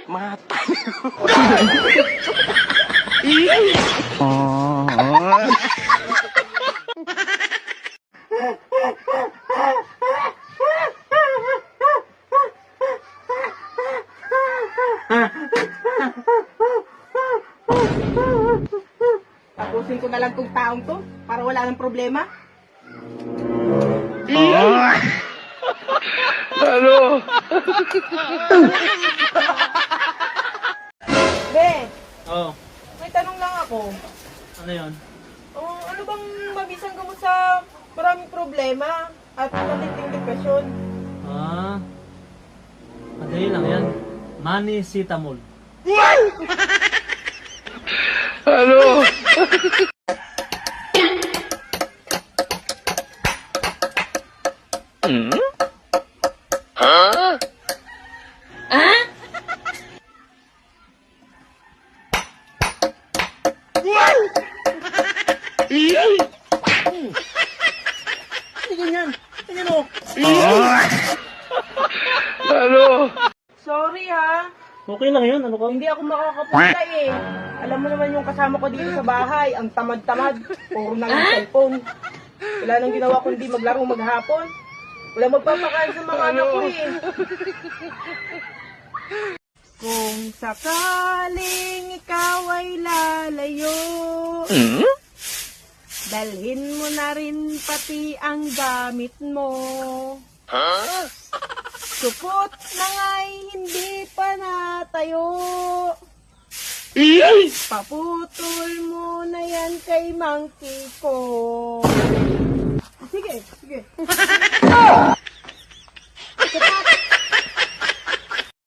Matay. Tapusin ko na lang tong taong to para wala nang problema. Ano? Be, Oh, may tanong lang ako. ano yun? Ano bang mabisang gamot sa maraming problema at matinding depresyon? Madali lang yan. Manisitamol. Ano? Ano? Sorry ha, Okay lang yun. Ano ka? hindi ako makakapunta eh. Alam mo naman yung kasama ko dito sa bahay, ang tamad-tamad, puro na yung cellphone. Wala nang ginawa kundi maglaro maghapon. Wala magpapakain sa mga anak ko eh. Kung sakaling ikaw ay lalayo, dalhin mo na rin pati ang gamit mo. Supot na nga'y hindi pa natayo. Paputol mo na yan kay monkey ko. Sige, sige.